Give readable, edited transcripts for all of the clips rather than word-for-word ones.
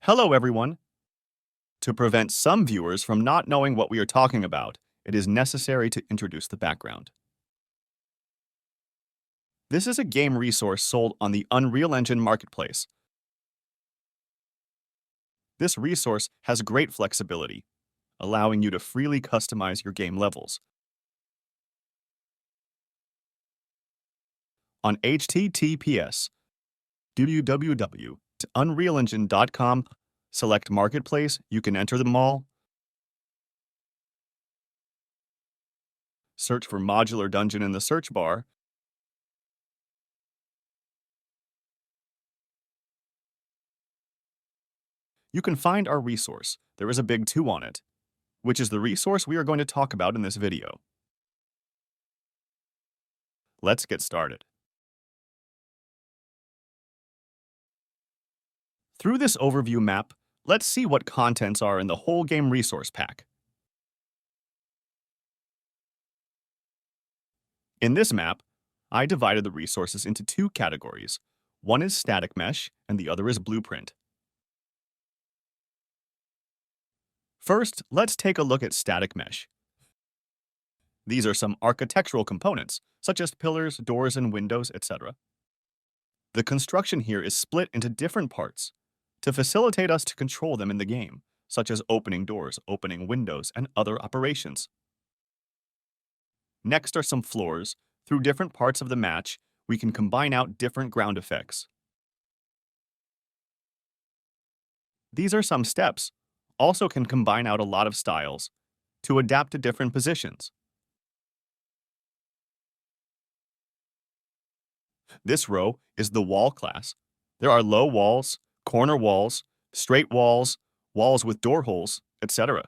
Hello, everyone. To prevent some viewers from not knowing what we are talking about, it is necessary to introduce the background. This is a game resource sold on the Unreal Engine marketplace. This resource has great flexibility, allowing you to freely customize your game levels. On https www.unrealengine.com, select Marketplace, you can enter them all. Search for Modular Dungeon in the search bar. You can find our resource. There is a big 2 on it, which is the resource we are going to talk about in this video. Let's get started. Through this overview map, let's see what contents are in the whole game resource pack. In this map, I divided the resources into 2 categories. One is static mesh, and the other is blueprint. First, let's take a look at static mesh. These are some architectural components, such as pillars, doors, and windows, etc. The construction here is split into different parts to facilitate us to control them in the game, such as opening doors, opening windows, and other operations. Next are some floors. Through different parts of the match, we can combine out different ground effects. These are some steps. Also can combine out a lot of styles to adapt to different positions. This row is the wall class. There are low walls, corner walls, straight walls, walls with door holes, etc.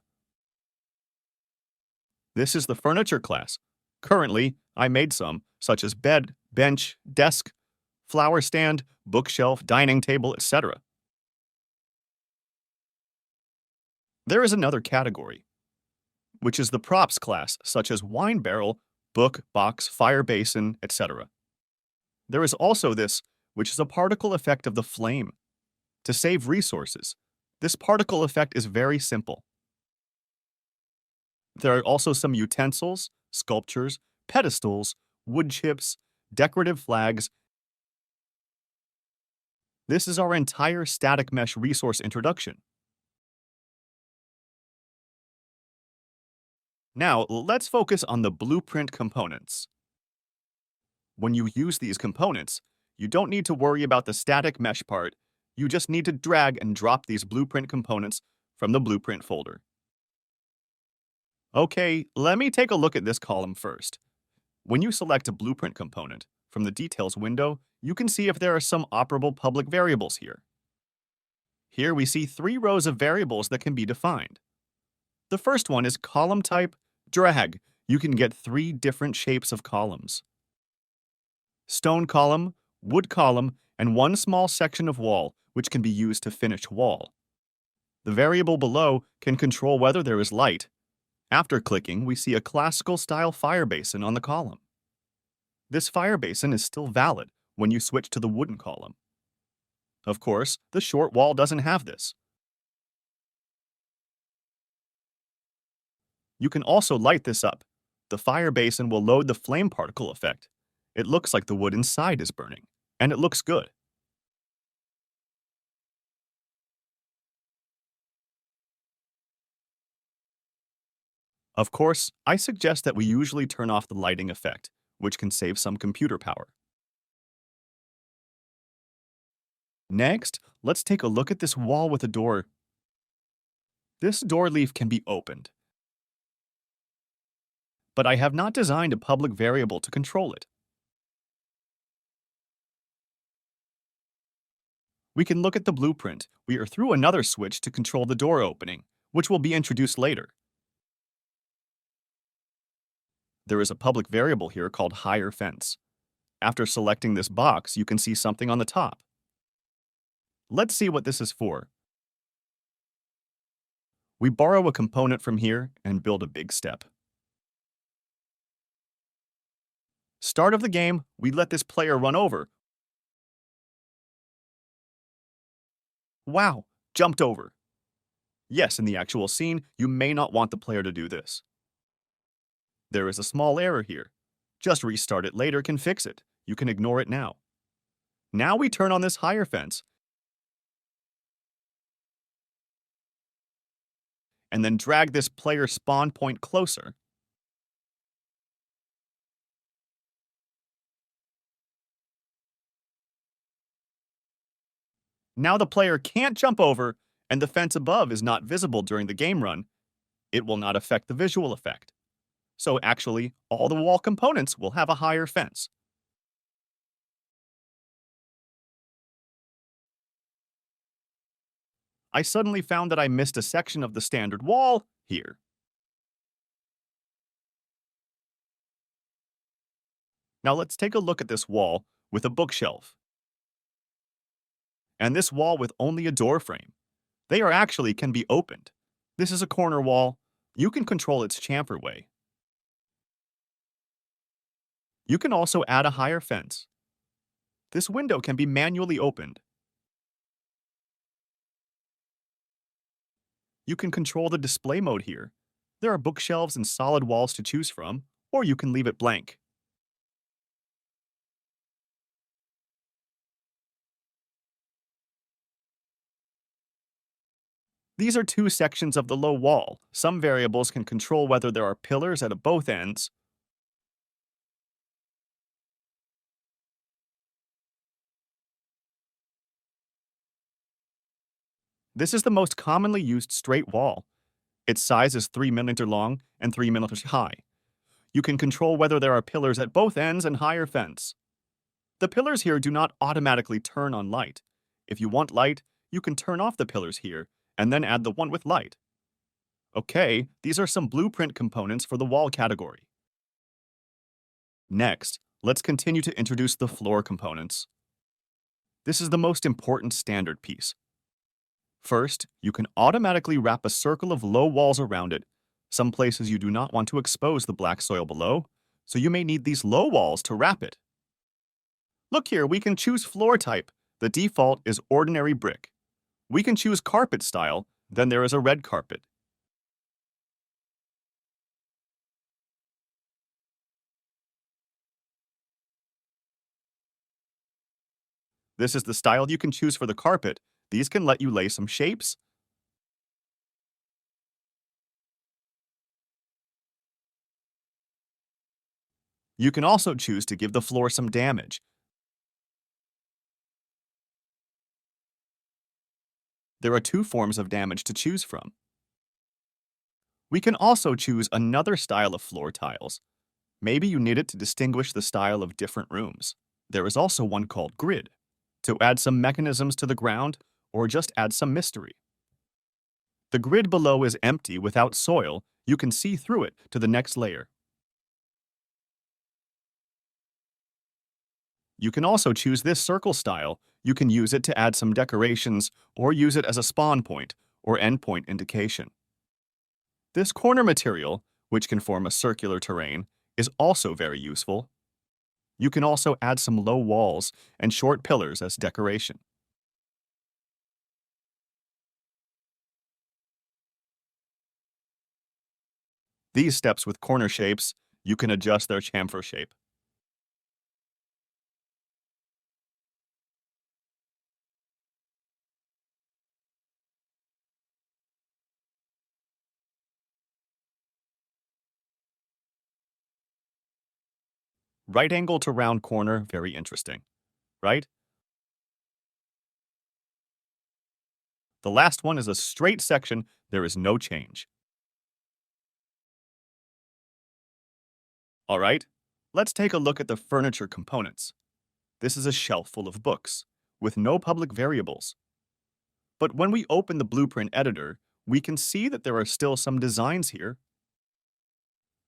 This is the furniture class. Currently, I made some, such as bed, bench, desk, flower stand, bookshelf, dining table, etc. There is another category, which is the props class, such as wine barrel, book, box, fire basin, etc. There is also this, which is a particle effect of the flame. To save resources, this particle effect is very simple. There are also some utensils, sculptures, pedestals, wood chips, decorative flags. This is our entire static mesh resource introduction. Now, let's focus on the blueprint components. When you use these components, you don't need to worry about the static mesh part. You just need to drag and drop these blueprint components from the blueprint folder. Okay, let me take a look at this column first. When you select a blueprint component from the details window, you can see if there are some operable public variables here. Here we see 3 rows of variables that can be defined. The first one is column type, drag. You can get 3 different shapes of columns: stone column, wood column, and 1 small section of wall, which can be used to finish wall. The variable below can control whether there is light. After clicking, we see a classical style fire basin on the column. This fire basin is still valid when you switch to the wooden column. Of course, the short wall doesn't have this. You can also light this up. The fire basin will load the flame particle effect. It looks like the wood inside is burning, and it looks good. Of course, I suggest that we usually turn off the lighting effect, which can save some computer power. Next, let's take a look at this wall with a door. This door leaf can be opened, but I have not designed a public variable to control it. We can look at the blueprint. We are through another switch to control the door opening, which will be introduced later. There is a public variable here called higher fence. After selecting this box, you can see something on the top. Let's see what this is for. We borrow a component from here and build a big step. Start of the game, we let this player run over. Wow, jumped over. Yes, in the actual scene, you may not want the player to do this. There is a small error here. Just restart it later can fix it. You can ignore it now. Now we turn on this higher fence, and then drag this player spawn point closer. Now the player can't jump over, and the fence above is not visible during the game run. It will not affect the visual effect. So actually, all the wall components will have a higher fence. I suddenly found that I missed a section of the standard wall here. Now let's take a look at this wall with a bookshelf, and this wall with only a door frame. They are actually can be opened. This is a corner wall. You can control its chamfer way. You can also add a higher fence. This window can be manually opened. You can control the display mode here. There are bookshelves and solid walls to choose from, or you can leave it blank. These are two sections of the low wall. Some variables can control whether there are pillars at both ends. This is the most commonly used straight wall. Its size is 3 mm long and 3 mm high. You can control whether there are pillars at both ends and higher fence. The pillars here do not automatically turn on light. If you want light, you can turn off the pillars here and then add the one with light. Okay, these are some blueprint components for the wall category. Next, let's continue to introduce the floor components. This is the most important standard piece. First, you can automatically wrap a circle of low walls around it. Some places you do not want to expose the black soil below, so you may need these low walls to wrap it. Look here, we can choose floor type. The default is ordinary brick. We can choose carpet style, then there is a red carpet. This is the style you can choose for the carpet. These can let you lay some shapes. You can also choose to give the floor some damage. There are two forms of damage to choose from. We can also choose another style of floor tiles. Maybe you need it to distinguish the style of different rooms. There is also one called grid, to add some mechanisms to the ground or just add some mystery. The grid below is empty without soil. You can see through it to the next layer. You can also choose this circle style. You can use it to add some decorations or use it as a spawn point or endpoint indication. This corner material, which can form a circular terrain, is also very useful. You can also add some low walls and short pillars as decoration. These steps with corner shapes, you can adjust their chamfer shape. Right angle to round corner, very interesting, right? The last one is a straight section, there is no change. All right, let's take a look at the furniture components. This is a shelf full of books, with no public variables. But when we open the blueprint editor, we can see that there are still some designs here.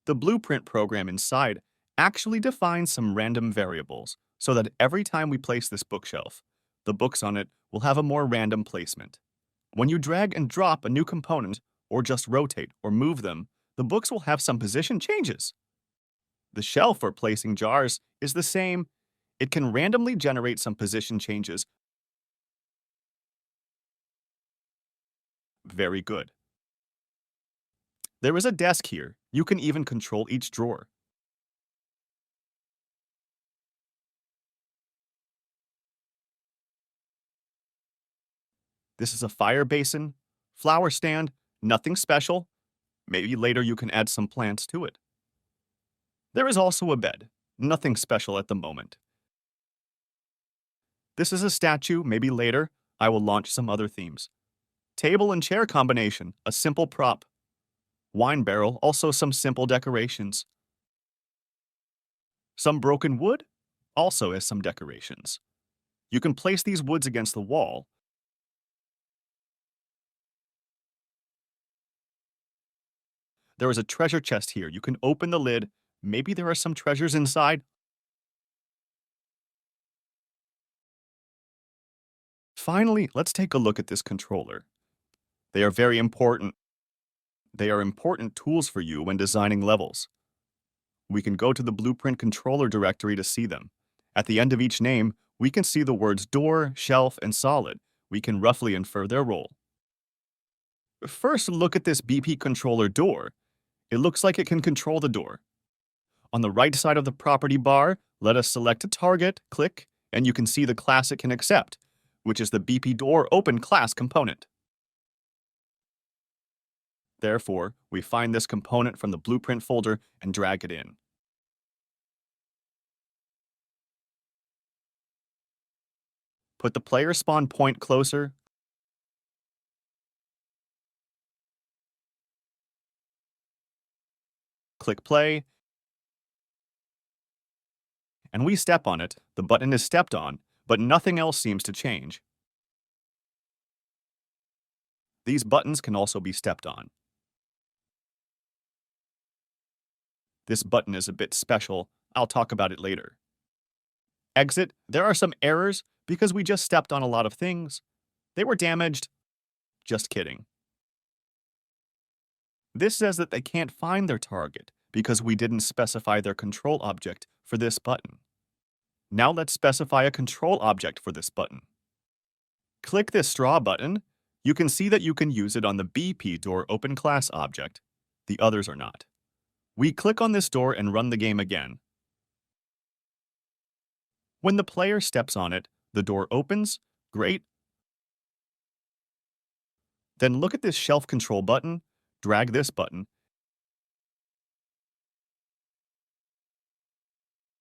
The blueprint program inside actually defines some random variables, so that every time we place this bookshelf, the books on it will have a more random placement. When you drag and drop a new component, or just rotate or move them, the books will have some position changes. The shelf for placing jars is the same. It can randomly generate some position changes Very good. There is a desk here. You can even control each drawer. This is a fire basin, flower stand, nothing special. Maybe later you can add some plants to it. There is also a bed, nothing special at the moment. This is a statue, maybe later I will launch some other themes. Table and chair combination, a simple prop. Wine barrel, also some simple decorations. Some broken wood, also as some decorations. You can place these woods against the wall. There is a treasure chest here. You can open the lid. Maybe there are some treasures inside. Finally, let's take a look at this controller. They are very important. They are important tools for you when designing levels. We can go to the Blueprint controller directory to see them. At the end of each name, we can see the words door, shelf, and solid. We can roughly infer their role. First, look at this BP controller door. It looks like it can control the door. On the right side of the property bar, let us select a target, click, and you can see the class it can accept, which is the BP door open class component. Therefore, we find this component from the Blueprint folder and drag it in. Put the player spawn point closer. Click play. And we step on it. The button is stepped on, but nothing else seems to change. These buttons can also be stepped on. This button is a bit special. I'll talk about it later. Exit. There are some errors because we just stepped on a lot of things. They were damaged. Just kidding. This says that they can't find their target because we didn't specify their control object for this button. Now let's specify a control object for this button. Click this straw button. You can see that you can use it on the BP door open class object. The others are not. We click on this door and run the game again. When the player steps on it, the door opens. Great. Then look at this shelf control button. Drag this button.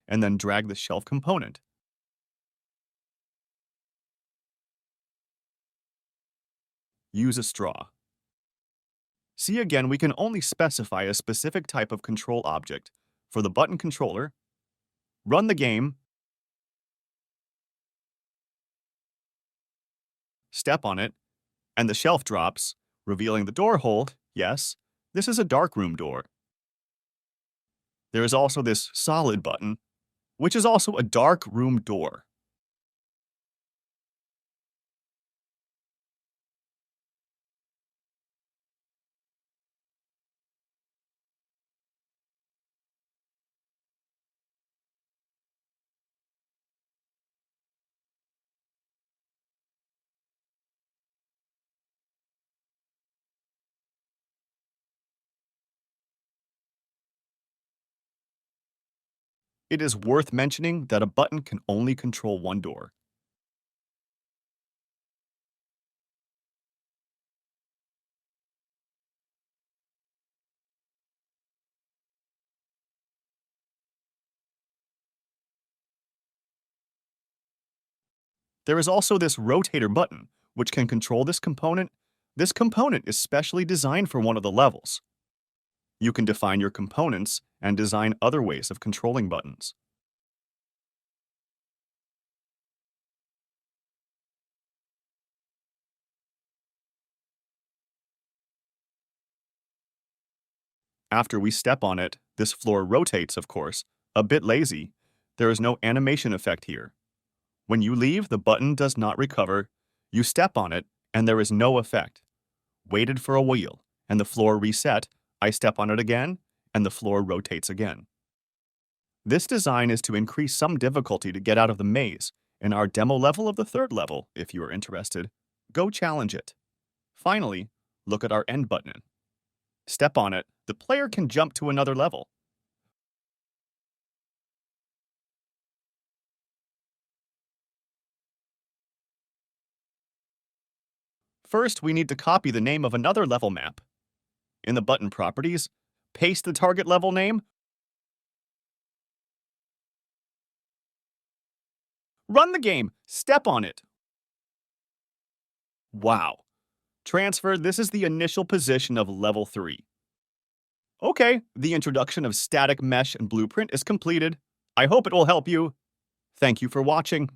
And then drag the shelf component. Use a straw. See again, we can only specify a specific type of control object. For the button controller, run the game, step on it, and the shelf drops, revealing the door hole. Yes, this is a dark room door. There is also this solid button, which is also a dark room door. It is worth mentioning that a button can only control one door. There is also this rotator button, which can control this component. This component is specially designed for one of the levels. You can define your components and design other ways of controlling buttons. After we step on it, this floor rotates, of course, a bit lazy. There is no animation effect here. When you leave, the button does not recover. You step on it, and there is no effect. Waited for a wheel, and the floor reset. I step on it again, and the floor rotates again. This design is to increase some difficulty to get out of the maze. In our demo level of the third level, if you are interested, go challenge it. Finally, Look at our end button. Step on it, the player can jump to another level. First, we need to copy the name of another level map. In the button properties, paste the target level name. Run the game. Step on it. Wow. Transfer, this is the initial position of level 3. Okay, the introduction of static mesh and blueprint is completed. I hope it will help you. Thank you for watching.